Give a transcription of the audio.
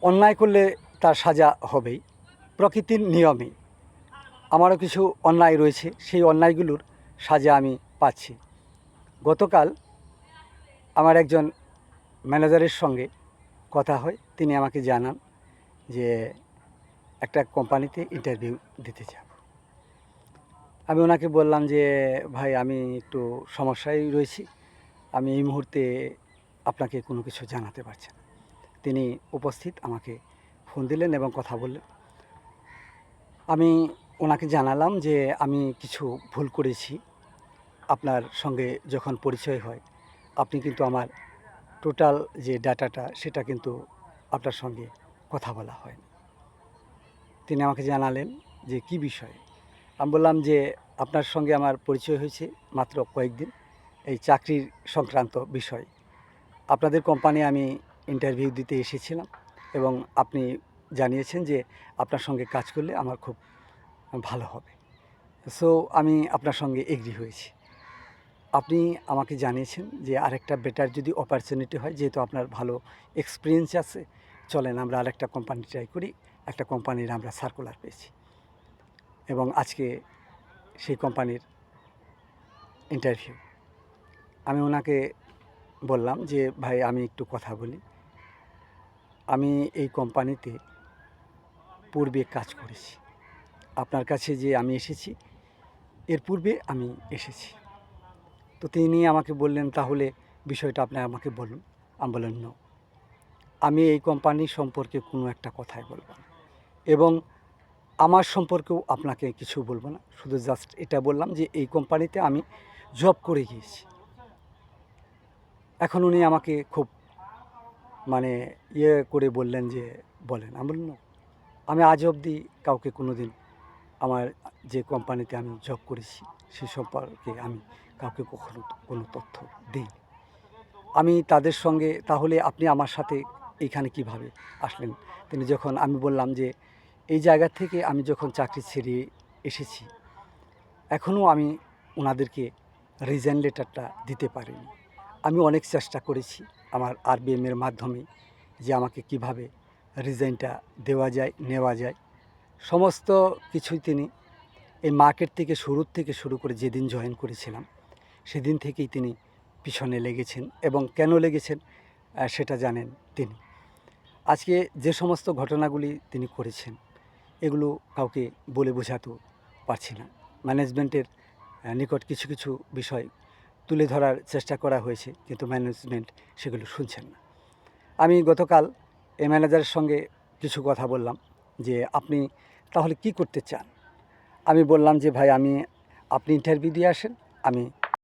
অন্যায় করলে তার সাজা হবেই, প্রকৃতির নিয়মে আমারও কিছু অন্যায় রয়েছে, সেই অন্যায়গুলোর সাজা আমি পাচ্ছি। গতকাল আমার একজন ম্যানেজারের সঙ্গে কথা হয়, তিনি আমাকে জানান যে একটা কোম্পানিতে ইন্টারভিউ দিতে যাব। আমি ওনাকে বললাম যে ভাই আমি একটু সমস্যায় রয়েছি, আমি এই মুহূর্তে আপনাকে কোনো কিছু জানাতে পারছি না। তিনি উপস্থিত আমাকে ফোন দিলেন এবং কথা বললেন। আমি ওনাকে জানালাম যে আমি কিছু ভুল করেছি, আপনার সঙ্গে যখন পরিচয় হয় আপনি কিন্তু আমার টোটাল যে ডাটাটা সেটা কিন্তু আপনার সঙ্গে কথা বলা হয়নি। তিনি আমাকে জানালেন যে কি বিষয়ে। আমি বললাম যে আপনার সঙ্গে আমার পরিচয় হয়েছে মাত্র কয়েকদিন, এই চাকরির সংক্রান্ত বিষয়। আপনাদের কোম্পানি আমি ইন্টারভিউ দিতে এসেছিলাম এবং আপনি জানিয়েছেন যে আপনার সঙ্গে কাজ করলে আমার খুব ভালো হবে। সো আমি আপনার সঙ্গে এগ্রি হয়েছি। আপনি আমাকে জানিয়েছেন যে আরেকটা বেটার যদি অপরচুনিটি হয়, যেহেতু আপনার ভালো এক্সপিরিয়েন্স আছে, চলেন আমরা আরেকটা কোম্পানি ট্রাই করি। একটা কোম্পানির আমরা সার্কুলার পেয়েছি এবং আজকে সেই কোম্পানির ইন্টারভিউ। আমি ওনাকে বললাম যে ভাই আমি একটু কথা বলি, আমি এই কোম্পানিতে পূর্বে কাজ করেছি, আপনার কাছে যে আমি এসেছি এর পূর্বে আমি এসেছি। তো তিনি আমাকে বললেন তাহলে বিষয়টা আপনি আমাকে বলুন। আমি বললাম নো, আমি এই কোম্পানি সম্পর্কে কোনো একটা কথাই বলবো না এবং আমার সম্পর্কেও আপনাকে কিছু বলবো না। শুধু জাস্ট এটা বললাম যে এই কোম্পানিতে আমি জব করে গিয়েছি। এখন উনি আমাকে খুব মানে করে বললেন যে বলেন। আমি বললাম আমি আজ অবধি কাউকে কোনো দিন আমার যে কোম্পানিতে আমি জব করেছি সে সম্পর্কে আমি কাউকে কখনো কোনো তথ্য দিইনি। আমি তাদের সঙ্গে তাহলে আপনি আমার সাথে এইখানে কিভাবে আসলেন? তিনি যখন আমি বললাম যে এই জায়গা থেকে আমি যখন চাকরি ছেড়ে এসেছি এখনও আমি ওনাদেরকে রিজাইন লেটারটা দিতে পারিনি। আমি অনেক চেষ্টা করেছি আমার আরবিএমের মাধ্যমে যে আমাকে কিভাবে রিজাইনটা দেওয়া যায়, নেওয়া যায়, সমস্ত কিছুই তিনি এই মার্কেট থেকে শুরু করে যেদিন জয়েন করেছিলাম সেদিন থেকেই তিনি পিছনে লেগেছেন এবং কেন লেগেছেন সেটা জানেন তিনি। আজকে যে সমস্ত ঘটনাগুলি তিনি করেছেন এগুলো কাউকে বলে বোঝাতেও পারছি না। ম্যানেজমেন্টের নিকট কিছু কিছু বিষয় তুলে ধরার চেষ্টা করা হয়েছে কিন্তু ম্যানেজমেন্ট সেগুলো শুনছেন না। আমি গতকাল এই ম্যানেজারের সঙ্গে কিছু কথা বললাম যে আপনি তাহলে কি করতে চান? আমি বললাম যে ভাই আপনি ইন্টারভিউ দিয়ে আসেন, আমি